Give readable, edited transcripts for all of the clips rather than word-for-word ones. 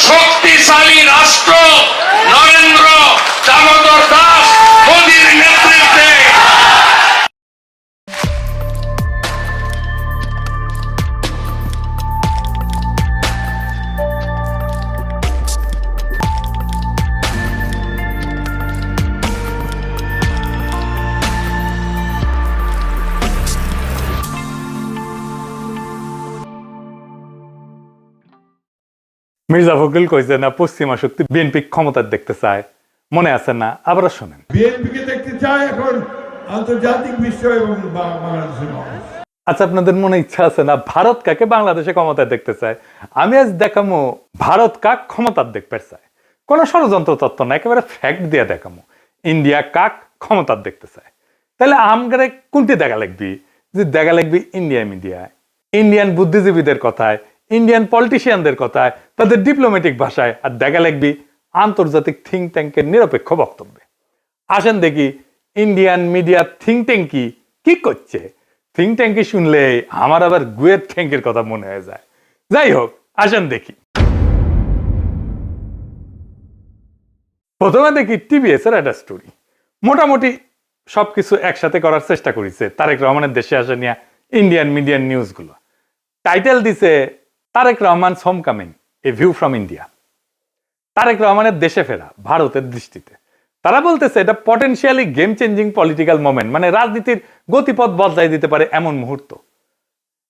শক্তিশালী রাষ্ট্র নরেন্দ্র দামোদর দাস মোদীর নেতৃত্বে মির্জা ফখরুল কইছে না পশ্চিমা শক্তি বিএনপি ক্ষমতা দেখতে চায়, মনে আছে না? আবার শোনেন। বিএনপিকে দেখতে চায় এখন আন্তর্জাতিক বিশ্ব এবং বাংলাদেশের মানুষ। আচ্ছা, আপনাদের মনে ইচ্ছা আছে না ভারত কাকে বাংলাদেশে ক্ষমতায় দেখতে চায়? আমি আজ দেখামো ভারত কাক ক্ষমতার দেখতে চায়। কোন ষড়যন্ত্র তত্ত্ব না, একেবারে ফ্যাক্ট দিয়ে দেখামো ইন্ডিয়া কাক ক্ষমতার দেখতে চায়। তাহলে আমগারে কোনটি দেখা লাগবি? যে দেখা লাগবি ইন্ডিয়া মিডিয়ায়, ইন্ডিয়ান বুদ্ধিজীবীদের কথায়, ইন্ডিয়ান পলিটিশিয়ানদের কথায়, তাদের ডিপ্লোম্যাটিক ভাষায়, আর দেখা লাগবি আন্তর্জাতিক থিঙ্ক ট্যাঙ্কের নিরপেক্ষ বক্তব্যে। আসেন দেখি ইন্ডিয়ান মিডিয়া থিঙ্ক ট্যাঙ্ক কি করছে। থিঙ্ক ট্যাঙ্কি শুনলে আমার আবার গুয়ের ট্যাঙ্কের কথা মনে হয়ে যায়। যাই হোক, আসেন দেখি। প্রথমে দেখি টিভিএস এর একটা স্টোরি। মোটামুটি সবকিছু একসাথে করার চেষ্টা করেছে তারেক রহমানের দেশে আসা নিয়ে ইন্ডিয়ান মিডিয়ান নিউজ গুলো। টাইটেল দিছে Tarique Rahman home coming, a view from India. Tarique রহমানের দেশে ফেরা ভারতের দৃষ্টিতে। তারা বলতেছে এটা potentially game changing political moment, মানে রাজনীতির গতিপথ বদলাই দিতে পারে এমন মুহূর্ত।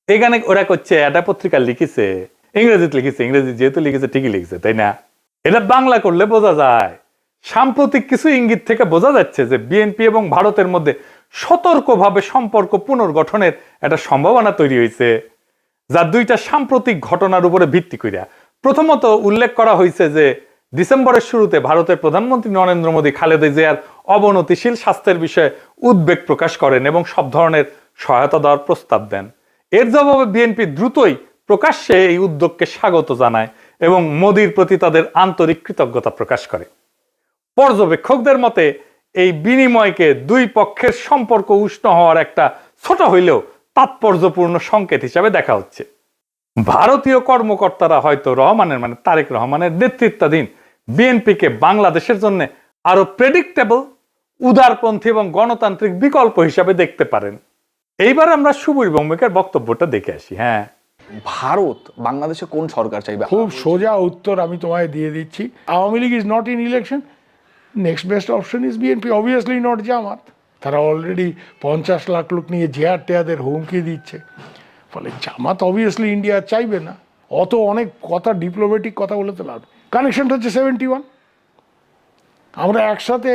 এখানে ওরা করছে, একটা পত্রিকা লিখেছে, ইংরেজিতে লিখেছে, ইংরেজি যেহেতু লিখেছে ঠিকই লিখেছে, তাই না? এটা বাংলা করলে বোঝা যায়। সাম্প্রতিক কিছু ইঙ্গিত থেকে বোঝা যাচ্ছে যে বিএনপি এবং ভারতের মধ্যে সতর্কভাবে সম্পর্ক পুনর্গঠনের একটা সম্ভাবনা তৈরি হয়েছে, যা দুইটা সাম্প্রতিক ঘটনার উপরে ভিত্তি করিয়া। প্রথমত উল্লেখ করা হয়েছে যে ডিসেম্বরের শুরুতে ভারতের প্রধানমন্ত্রী নরেন্দ্র মোদী খালেদা জিয়ার অবনতিশীল স্বাস্থ্যের বিষয়ে উদ্বেগ প্রকাশ করেন এবং সব ধরনের সহায়তা দেওয়ার প্রস্তাব দেন। এর জবাবে বিএনপি দ্রুতই প্রকাশ্যে এই উদ্যোগকে স্বাগত জানায় এবং মোদীর প্রতি তাদের আন্তরিক কৃতজ্ঞতা প্রকাশ করে। পর্যবেক্ষকদের মতে এই বিনিময়কে দুই পক্ষের সম্পর্ক উষ্ণ হওয়ার একটা ছোট হইলেও তাৎপর্যপূর্ণ সংকেত হিসাবে দেখা হচ্ছে। ভারতীয় কর্মকর্তারা হয়তো রহমানের, মানে তারেক রহমানের নেতৃত্বাধীন বিএনপিকে বাংলাদেশের জন্য আরো প্রেডিক্টেবল, উদারপন্থী এবং গণতান্ত্রিক বিকল্প হিসাবে দেখতে পারেন। এইবার আমরা সুবীর ভৌমিকের বক্তব্যটা দেখে আসি। হ্যাঁ, ভারত বাংলাদেশে কোন সরকার চাইবে? খুব সোজা উত্তর আমি তোমায় দিয়ে দিচ্ছি। Awami League is not in election, next best option is BNP, obviously not Jamaat. তারা অলরেডি 50 লাখ লোক নিয়ে জেহার টেয়াদের হুমকি দিচ্ছে। ফলে জামাত অবভিয়াসলি ইন্ডিয়া চাইবে না। অত অনেক কথা, ডিপ্লোম্যাটিক কথা বলে তো লাভ। কানেকশনটা হচ্ছে 71। আমরা একসাথে,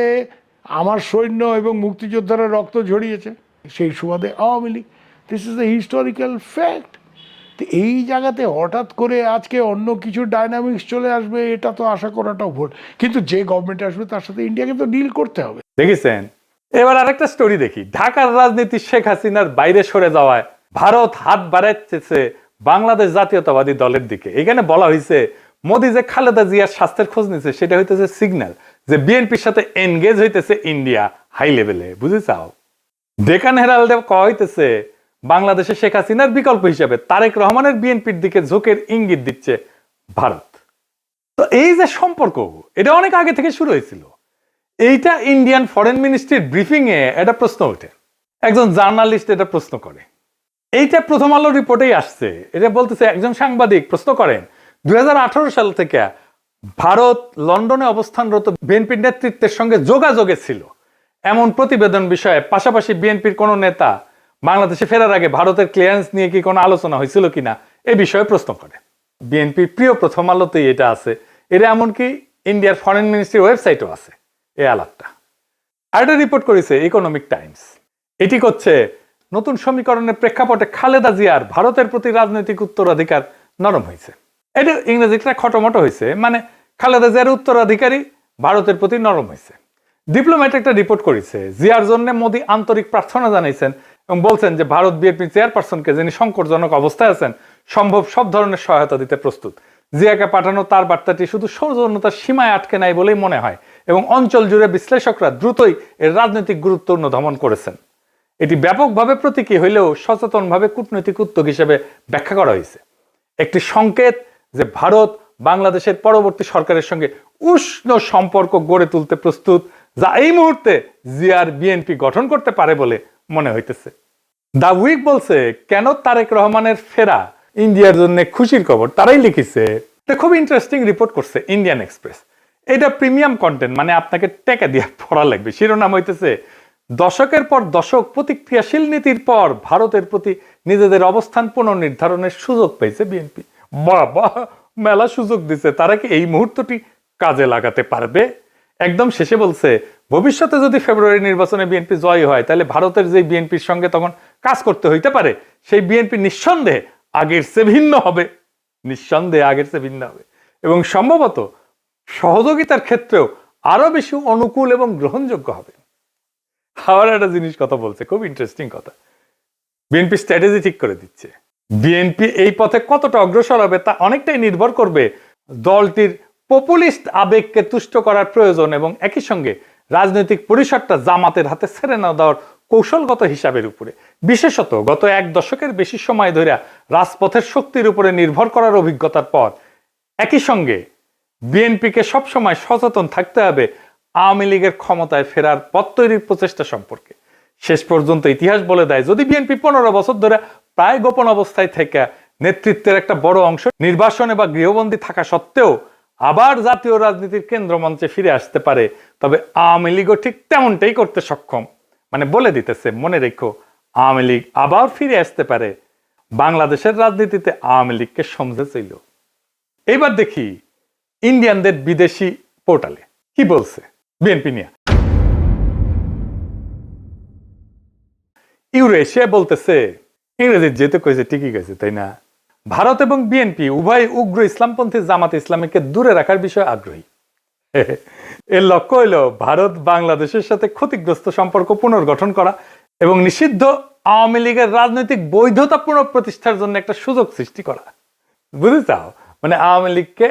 আমার সৈন্য এবং মুক্তিযোদ্ধারা রক্ত ঝরিয়েছে, সেই সুবাদে Awami League. This is the historical fact. তো এই জায়গাতে হঠাৎ করে আজকে অন্য কিছু ডাইনামিক্স চলে আসবে, এটা তো আশা করাটাও ভুল। কিন্তু যে গভর্নমেন্ট আসবে তার সাথে ইন্ডিয়াকে তো ডিল করতে হবে। দেখেছেন? এবার আরেকটা স্টোরি দেখি। ঢাকার রাজনীতি শেখ হাসিনার বাইরে সরে যাওয়ায় ভারত হাত বাড়াচ্ছে বাংলাদেশ জাতীয়তাবাদী দলের দিকে। এখানে বলা হয়েছে মোদী যে খালেদা জিয়ার স্বাস্থ্যের খোঁজ নিচ্ছে, সেটা হইতেছে সিগন্যাল যে বিএনপির সাথে এনগেজ হইতেছে ইন্ডিয়া হাই লেভেলে। বুঝে চাও? ডেকান হেরাল্ডে কয়া হইতেছে বাংলাদেশে শেখ হাসিনার বিকল্প হিসেবে তারেক রহমানের বিএনপির দিকে ঝোঁকের ইঙ্গিত দিচ্ছে ভারত। তো এই যে সম্পর্ক, এটা অনেক আগে থেকে শুরু হয়েছিল। এইটা ইন্ডিয়ান ফরেন মিনিস্ট্রির ব্রিফিং এ একটা প্রশ্ন ওঠে। একজন জার্নালিস্ট এটা প্রশ্ন করে। এইটা প্রথম আলো রিপোর্টেই আসছে। এটা বলতেছে, একজন সাংবাদিক প্রশ্ন করেন 2018 সাল থেকে ভারত লন্ডনে অবস্থানরত বিএনপির নেতৃত্বের সঙ্গে যোগাযোগে ছিল এমন প্রতিবেদন বিষয়ে, পাশাপাশি বিএনপির কোন নেতা বাংলাদেশে ফেরার আগে ভারতের ক্লিয়ারেন্স নিয়ে কি কোনো আলোচনা হয়েছিল কিনা এ বিষয়ে প্রশ্ন করে। বিএনপির প্রিয় প্রথম আলোতেই এটা আছে। এটা এমনকি ইন্ডিয়ার ফরেন মিনিস্ট্রির ওয়েবসাইটও আছে এই আলাপটা। আর এটা রিপোর্ট করেছে ইকোনমিক টাইমস। এটি করছে নতুন সমীকরণের প্রেক্ষাপটে খালেদা জিয়ার ভারতের প্রতি রাজনৈতিক উত্তরাধিকার নরম হয়েছে। এটা ইংরেজিটা খটোমটো হয়েছে, মানে খালেদা জিয়ার উত্তরাধিকারী ভারতের প্রতি নরম হয়েছে। ডিপ্লোম্যাট একটা রিপোর্ট করেছে, জিয়ার জন্য মোদী আন্তরিক প্রার্থনা জানাইছেন এবং বলছেন যে ভারত বিএনপি চেয়ারপারসনকে, যিনি সংকটজনক অবস্থায় আছেন, সম্ভব সব ধরনের সহায়তা দিতে প্রস্তুত। জিয়াকে পাঠানো তার বার্তাটি শুধু সৌজন্যতার সীমায় আটকে নাই বলেই মনে হয় এবং অঞ্চল জুড়ে বিশ্লেষকরা দ্রুতই এর রাজনৈতিক গুরুত্ব অনুধাবন করেছেন। এটি ব্যাপকভাবে প্রতীকী হইলেও সচেতনভাবে কূটনৈতিক উদ্যোগ হিসেবে ব্যাখ্যা করা হয়েছে। একটি সংকেত যে ভারত বাংলাদেশের পরবর্তী সরকারের সঙ্গে উষ্ণ সম্পর্ক গড়ে তুলতে প্রস্তুত, যা এই মুহূর্তে জিয়ার বিএনপি গঠন করতে পারে বলে মনে হইতেছে। দা উইক বলছে, কেন তারেক রহমানের ফেরা ইন্ডিয়ার জন্য খুশির খবর, তারাই লিখেছে। এটা খুব ইন্টারেস্টিং রিপোর্ট করছে ইন্ডিয়ান এক্সপ্রেস। এটা প্রিমিয়াম কন্টেন্ট, মানে আপনাকে টাকা দিয়ে পড়া লাগবে। শিরোনাম হইতেছে, দশকের পর দশক প্রতিক্রিয়াশীল নীতির পর ভারতের প্রতি নিজেদের অবস্থান পুনর্নির্ধারণের সুযোগ পেয়েছে বিএনপি। বাবা, মেলা সুযোগ দিছে, তারা কি এই মুহূর্তটি কাজে লাগাতে পারবে? একদম শেষে বলছে, ভবিষ্যতে যদি ফেব্রুয়ারি নির্বাচনে বিএনপি জয় হয়, তাহলে ভারতের যে বিএনপির সঙ্গে তখন কাজ করতে হইতে পারে, সেই বিএনপি নিঃসন্দেহে আগের চেয়ে ভিন্ন হবে, নিঃসন্দেহে আগের চেয়ে ভিন্ন হবে, এবং সম্ভবত সহযোগিতার ক্ষেত্রেও আরো বেশি অনুকূল এবং গ্রহণযোগ্য হবে। আবার একটা জিনিস কথা বলছে, খুব ইন্টারেস্টিং কথা। বিএনপি স্ট্র্যাটেজি ঠিক করে দিচ্ছে। বিএনপি এই পথে কতটা অগ্রসর হবে তা অনেকটাই নির্ভর করবে দলটির পপুলিস্ট আবেগকে তুষ্ট করার প্রয়োজন এবং একই সঙ্গে রাজনৈতিক পরিসরটা জামাতের হাতে ছেড়ে না দেওয়ার কৌশলগত হিসাবের উপরে। বিশেষত গত এক দশকের বেশি সময় ধরে রাজপথের শক্তির উপরে নির্ভর করার অভিজ্ঞতার পর একই সঙ্গে বিএনপিকে সবসময় সচেতন থাকতে হবে আওয়ামী লীগের ক্ষমতায় ফেরার পথ তৈরির প্রচেষ্টা সম্পর্কে। শেষ পর্যন্ত ইতিহাস বলে দেয়, যদি বিএনপি 15 বছর ধরে প্রায় গোপন অবস্থায় থেকে নেতৃত্বের একটা বড় অংশ নির্বাসনে বা গৃহবন্দী থাকা সত্ত্বেও আবার জাতীয় রাজনীতির কেন্দ্রমঞ্চে ফিরে আসতে পারে, তবে আওয়ামী লীগও ঠিক তেমনটাই করতে সক্ষম। মানে বলে দিতেছে, মনে রেখো, আওয়ামী লীগ আবার ফিরে আসতে পারে। বাংলাদেশের রাজনীতিতে আওয়ামী লীগকে সমঝেছিল। এইবার দেখি ইন্ডিয়ানদের বিদেশি পোর্টালে কি বলছে বিএনপি নিয়ে। ইউরেশিয়া বলতেছে, ইংরেজি যেহেতু কয়েছে ঠিকই গেছে, তাই না? ভারত এবং বিএনপি উভয় উগ্র ইসলামপন্থী জামাত ইসলামীকে দূরে রাখার বিষয়ে আগ্রহী। এর লক্ষ্য হইল ভারত বাংলাদেশের সাথে ক্ষতিগ্রস্ত সম্পর্ক পুনর্গঠন করা এবং নিষিদ্ধ আওয়ামী লীগের রাজনৈতিক বৈধতা পুনঃপ্রতিষ্ঠার জন্য একটা সুযোগ সৃষ্টি করা। বুঝতে চাও? মানে আওয়ামী লীগকে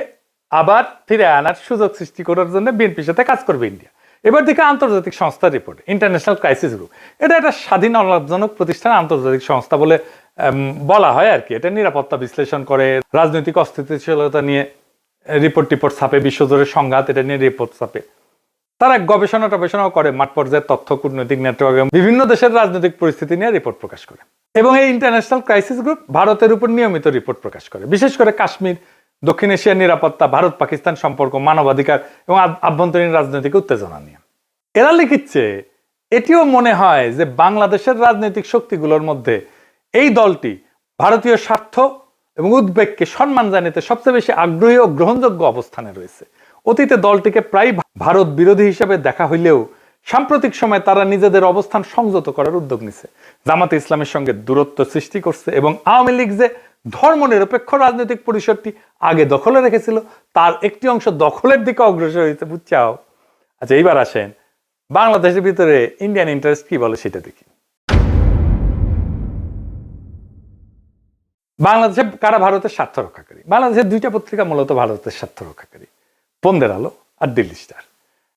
আবার ফিরে আনার সুযোগ সৃষ্টি করার জন্য বিএনপির সাথে কাজ করবে ইন্ডিয়া। এবার দিকে আন্তর্জাতিক সংস্থার রিপোর্ট, ইন্টারন্যাশনাল ক্রাইসিস গ্রুপ। এটা একটা স্বাধীন অলাভজনক প্রতিষ্ঠান, আন্তর্জাতিক সংস্থা বলে বলা হয় আর কি। এটা নিরাপত্তা বিশ্লেষণ করে, রাজনৈতিক অস্থিতিশীলতা নিয়ে রিপোর্ট ছাপে, বিশ্বজুড়ে সংঘাত এটা নিয়ে রিপোর্ট ছাপে। তারা গবেষণাও করে, মাঠ পর্যায়ের তথ্য, কূটনৈতিক নেটওয়ার্ক, বিভিন্ন দেশের রাজনৈতিক পরিস্থিতি নিয়ে রিপোর্ট প্রকাশ করে। এবং এই ইন্টারন্যাশনাল ক্রাইসিস গ্রুপ ভারতের উপর নিয়মিত রিপোর্ট প্রকাশ করে, বিশেষ করে কাশ্মীর, দক্ষিণ এশিয়ার নিরাপত্তা, ভারত পাকিস্তান সম্পর্ক, মানবাধিকার এবং আভ্যন্তরীণ রাজনৈতিক উত্তেজনা নিয়ে। এরা লিখিচ্ছে, এটিও মনে হয় যে বাংলাদেশের রাজনৈতিক শক্তিগুলোর মধ্যে এই দলটি ভারতীয় স্বার্থ এবং উদ্বেগকে সম্মান জানাতে সবচেয়ে বেশি আগ্রহী ও গ্রহণযোগ্য অবস্থানে রয়েছে। অতীতে দলটিকে প্রায় ভারত বিরোধী হিসেবে দেখা হইলেও সাম্প্রতিক সময়ে তারা নিজেদের অবস্থান সংযত করার উদ্যোগ নিছে, জামাতে ইসলামের সঙ্গে দূরত্ব সৃষ্টি করছে এবং আওয়ামী লীগ যে ধর্মনিরপেক্ষ রাজনৈতিক পরিসরটি আগে দখলে রেখেছিল তার একটি অংশ দখলের দিকে অগ্রসর হয়েছে। বুঝছাও? আচ্ছা, এইবার আসেন বাংলাদেশের ভিতরে ইন্ডিয়ান ইন্টারেস্ট কি বলে সেটা দেখি। বাংলাদেশে কারা ভারতের স্বার্থ রক্ষাকারী? বাংলাদেশের দুইটা পত্রিকা মূলত ভারতের স্বার্থ রক্ষাকারী, বন্দের আলো আর দিল্লি স্টার।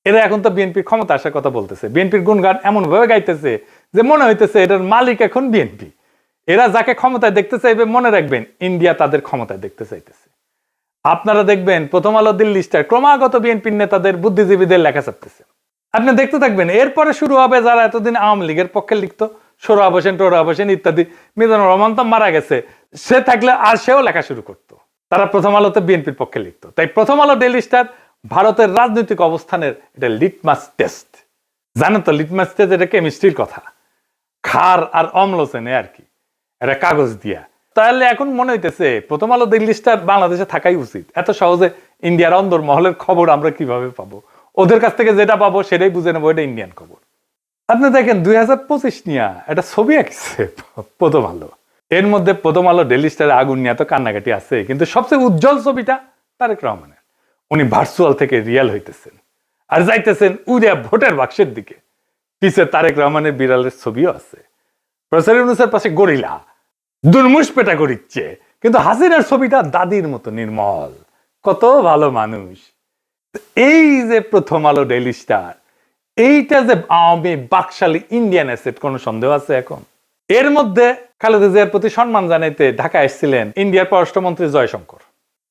এরা এখন তো বিএনপির ক্ষমতা আসার কথা বলতেছে, বিএনপির গুণগান এমন ভাবে গাইতেছে যে মনে হইতেছে এটার মালিক এখন বিএনপি। এরা যাকে ক্ষমতায় দেখতে চাইবে, মনে রাখবেন ইন্ডিয়া তাদের ক্ষমতায় দেখতে চাইতেছে। আপনারা দেখবেন প্রথম আলো, দিল্লি স্টার ক্রমাগত বিএনপির নেতাদের, বুদ্ধিজীবীদের লেখা ছাপতেছে। আপনি দেখতে থাকবেন, এরপরে শুরু হবে যারা এতদিন আওয়ামী লীগের পক্ষে লিখতো, সোহরাব হোসেন, টোহরাব হোসেন ইত্যাদি। মিজানুর রহমান তো মারা গেছে, সে থাকলে আর সেও লেখা শুরু করতো। তারা প্রথম আলোতে বিএনপির পক্ষে লিখতো। তাই প্রথম আলো, ডেইলি স্টার ভারতের রাজনৈতিক অবস্থানের এটা লিটমাস টেস্ট। জানেন তো লিটমাস টেস্ট এটা কেমিস্ট্রির কথা, ক্ষার আর অম্ল চেনে আর কি, এটা কাগজ দিয়া। তাহলে এখন মনে হইতেছে প্রথম আলো, দিল্লি স্টার বাংলাদেশে থাকাই উচিত। এত সহজে ইন্ডিয়ার অন্দর মহলের খবর আমরা কিভাবে পাবো? ওদের কাছ থেকে যেটা পাবো সেটাই বুঝে নেবো এটা ইন্ডিয়ান খবর। আপনি দেখেন 2025 নিয়ে একটা ছবি আঁকছে প্রথম আলো। এর মধ্যে প্রথম আলো, ডেইলি স্টারে আগুন নিয়ে তো কান্নাকাটি আছে, কিন্তু সবচেয়ে উজ্জ্বল ছবিটা তারেক রহমানের। উনি ভার্চুয়াল থেকে রিয়াল হইতেছেন আর যাইতেছেন উড়িয়া ভোটের বাক্সের দিকে। পিছে তারেক রহমানের বিড়ালের ছবিও আছে। প্রফেসর ইউনূসের পাশে গরিলা দুর্মুষ পেটা করিচ্ছে, কিন্তু হাসিনার ছবিটা দাদির মতো নির্মল, কত ভালো মানুষ। এই যে প্রথম আলো, ডেইলি স্টার, এইটা যে আওয়ামী বাকশালী ইন্ডিয়ান অ্যাসেট, কোনো সন্দেহ আছে এখন? এর মধ্যে খালেদা জিয়ার প্রতি সম্মান জানাইতে ঢাকা এসেছিলেন ইন্ডিয়ার পররাষ্ট্রমন্ত্রী জয়শঙ্কর।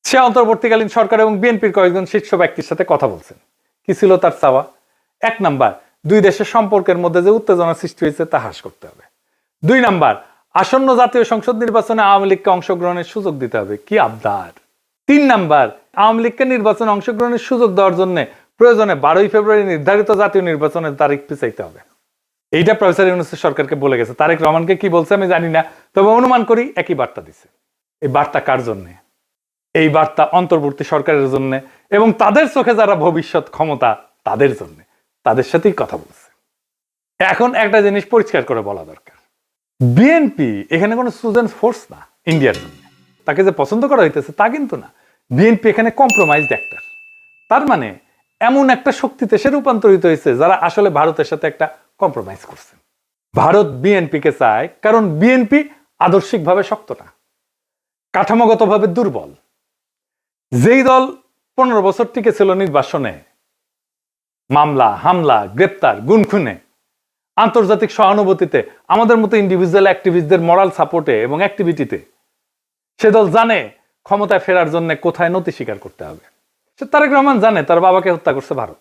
সে অন্তর্বর্তীকালীন সরকার এবং বিএনপির কয়েকজন শীর্ষ ব্যক্তির সাথে কথা বলছেন। কি ছিল তার চাওয়া? 1 নাম্বার, দুই দেশের সম্পর্কের মধ্যে যে উত্তেজনা সৃষ্টি হয়েছে তা হ্রাস করতে হবে। 2 নাম্বার, আসন্ন জাতীয় সংসদ নির্বাচনে আওয়ামী লীগকে অংশগ্রহণের সুযোগ দিতে হবে। কি আবদার! 3 নাম্বার, আওয়ামী লীগকে নির্বাচনে অংশগ্রহণের সুযোগ দেওয়ার জন্য প্রয়োজনে 12ই ফেব্রুয়ারি নির্ধারিত জাতীয় নির্বাচনের তারিখ পিছাইতে হবে। এইটা প্রফেসর ইউনূস সরকারকে বলে গেছে। তারেক রহমানকে কি বলছে আমি জানি না, তবে অনুমান করি একই বার্তা দিছে। এই বার্তা কার জন্য? এই বার্তা অন্তর্বর্তী সরকারের জন্য এবং তাদের চোখে যারা ভবিষ্যৎ ক্ষমতা তাদের জন্য, তাদের সাথেই কথা বলছে। এখন একটা জিনিস পরিষ্কার করে বলা দরকার, বিএনপি এখানে কোনো চুজেন ফোর্স না ইন্ডিয়ার জন্য। তাকে যে পছন্দ করা হইতেছে তা কিন্তু না। বিএনপি এখানে কম্প্রোমাইজড অ্যাক্টর। তার মানে এমন একটা শক্তিতে সে রূপান্তরিত হয়েছে যারা আসলে ভারতের সাথে একটা কম্প্রোমাইজ করছে। ভারত বিএনপিকে চায় কারণ বিএনপি আদর্শিকভাবে শক্ত না, কাঠামোগতভাবে দুর্বল। যেই দল 15 বছর টিকে ছিল নির্বাসনে, মামলা হামলা গ্রেপ্তার গুনখুনে, আন্তর্জাতিক সহানুভূতিতে, আমাদের মতো ইন্ডিভিজুয়াল অ্যাক্টিভিস্টদের মরাল সাপোর্টে এবং অ্যাক্টিভিটিতে, সে দল জানে ক্ষমতায় ফেরার জন্য কোথায় নতি স্বীকার করতে হবে। সে তারেক রহমান জানে তার বাবাকে হত্যা করছে ভারত,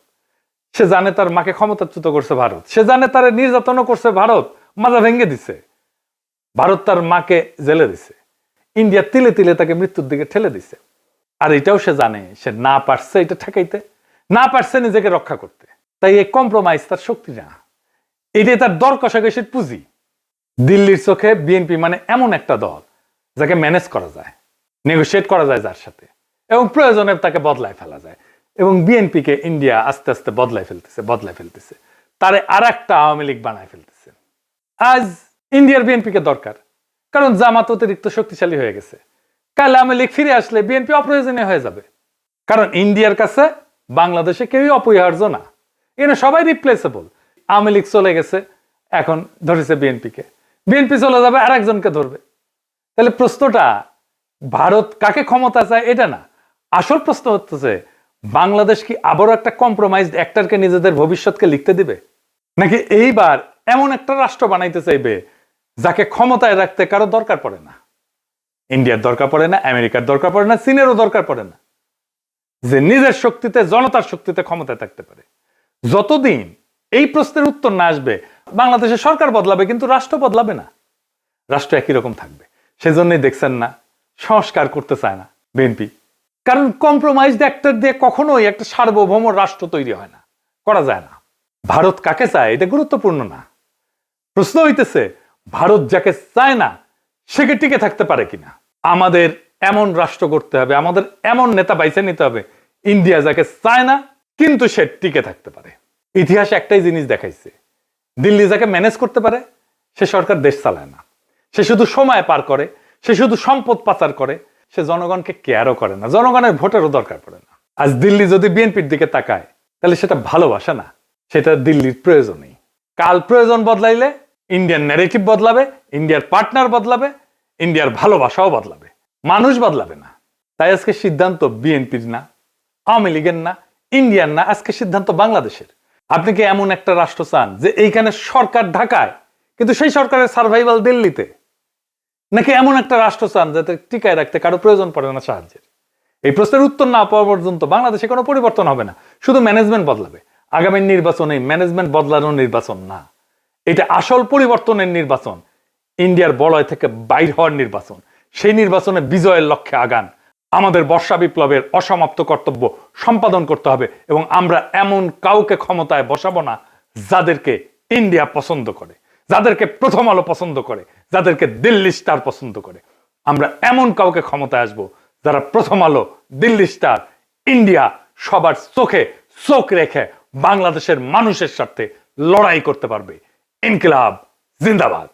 সে জানে তার মাকে ক্ষমতাচ্যুত করছে ভারত, সে জানে তার নির্যাতনও করছে ভারত, মাজা ভেঙে দিছে ভারত, তার মাকে জেলে দিছে, ইন্ডিয়া তিলে তিলে তাকে মৃত্যুর দিকে ঠেলে দিছে। আর এটাও সে জানে সে না পারছে এটা ঠেকাইতে, না পারছে নিজেকে রক্ষা করতে। তাই এই কম্প্রোমাইজ তার শক্তি না, এটাই তার দর কষাকষির পুঁজি। দিল্লির চোখে বিএনপি মানে এমন একটা দল যাকে ম্যানেজ করা যায়, নেগোশিয়েট করা যায় যার সাথে, এবং প্রয়োজনে তাকে বদলায় ফেলা যায়। এবং বিএনপিকে ইন্ডিয়া আস্তে আস্তে বদলায় ফেলতেছে, তারে আর একটা আওয়ামী লীগ বানায় ফেলতেছে। আজ ইন্ডিয়ার বিএনপিকে দরকার, কারণ জামাত অতিরিক্ত শক্তিশালী হয়ে গেছে। কাল আওয়ামী লীগ ফিরে আসলে বিএনপি অপ্রয়োজনীয় হয়ে যাবে, কারণ ইন্ডিয়ার কাছে বাংলাদেশে কেউই অপরিহার্য না, এখানে সবাই রিপ্লেসেবল। আওয়ামী লীগ চলে গেছে, এখন ধরেছে বিএনপিকে, বিএনপি চলে যাবে আর একজনকে ধরবে। তাহলে প্রশ্নটা ভারত কাকে ক্ষমতা চায় এটা না, আসল প্রশ্ন হচ্ছে বাংলাদেশ কি আবারও একটা কম্প্রোমাইজড অ্যাক্টরকে নিজেদের ভবিষ্যৎকে লিখতে দিবে, নাকি এইবার এমন একটা রাষ্ট্র বানাইতে চাইবে যাকে ক্ষমতায় রাখতে কারো দরকার পড়ে না। ইন্ডিয়ার দরকার পড়ে না, আমেরিকার দরকার পড়ে না, চীনেরও দরকার পড়ে না, যে নিজের শক্তিতে জনতার শক্তিতে ক্ষমতায় থাকতে পারে। যতদিন এই প্রশ্নের উত্তর না আসবে বাংলাদেশের সরকার বদলাবে কিন্তু রাষ্ট্র বদলাবে না, রাষ্ট্র একই রকম থাকবে। সেজন্যই দেখছেন না সংস্কার করতে চায় না বিএনপি, কারণ কম্প্রোমাইজড অ্যাক্টর দিয়ে কখনোই একটা সার্বভৌম রাষ্ট্র তৈরি হয় না, করা যায় না। ভারত কাকে চায় এটা গুরুত্বপূর্ণ না, প্রশ্ন হইতেছে ভারত যাকে চায় না সে কি টিকে থাকতে পারে কিনা। আমাদের এমন রাষ্ট্র করতে হবে, আমাদের এমন নেতা বাইছে নিতে হবে ইন্ডিয়া যাকে চায় না কিন্তু সে টিকে থাকতে পারে। ইতিহাস একটাই জিনিস দেখাইছে, দিল্লি যাকে ম্যানেজ করতে পারে সে সরকার দেশ চালায় না, সে শুধু সময় পার করে, সে শুধু সম্পদ পাচার করে, সে জনগণকে কেয়ারও করে না, জনগণের ভোটেরও দরকার পড়ে না। আজ দিল্লি যদি বিএনপির দিকে তাকায় তাহলে সেটা ভালোবাসা না, সেটা দিল্লির প্রয়োজনই। কাল প্রয়োজন বদলাইলে ইন্ডিয়ান ন্যারেটিভ বদলাবে, ইন্ডিয়ার পার্টনার বদলাবে, ইন্ডিয়ার ভালোবাসাও বদলাবে, মানুষ বদলাবে না। তাই আজকে সিদ্ধান্ত বিএনপির না, আওয়ামী লীগের না, ইন্ডিয়ার না, আজকে সিদ্ধান্ত বাংলাদেশের। আপনি কি এমন একটা রাষ্ট্র চান যে এইখানে সরকার ঢাকায় কিন্তু সেই সরকারের সার্ভাইভাল দিল্লিতে, নাকি এমন একটা রাষ্ট্র চান যাতে টিকায় রাখতে কারো প্রয়োজন পড়ে না সাহায্যের? এই প্রশ্নের উত্তর না পাওয়া পর্যন্ত বাংলাদেশে কোনো পরিবর্তন হবে না, শুধু ম্যানেজমেন্ট বদলাবে। আগামী নির্বাচন এই ম্যানেজমেন্ট বদলানোর নির্বাচন না, এটা আসল পরিবর্তনের নির্বাচন, ইন্ডিয়ার বলয় থেকে বাইর হওয়ার নির্বাচন। সেই নির্বাচনে বিজয়ের লক্ষ্যে আগান। আমাদের বর্ষা বিপ্লবের অসমাপ্ত কর্তব্য সম্পাদন করতে হবে এবং আমরা এমন কাউকে ক্ষমতায় বসাবো না যাদেরকে ইন্ডিয়া পছন্দ করে, যাদেরকে প্রথম আলো পছন্দ করে, যাদেরকে দিল্লি স্টার পছন্দ করে। আমরা এমন কাউকে ক্ষমতায় আসবো যারা প্রথম আলো, দিল্লি স্টার, ইন্ডিয়া সবার চোখে চোখ রেখে বাংলাদেশের মানুষের সাথে লড়াই করতে পারবে। ইনকিলাব জিন্দাবাদ।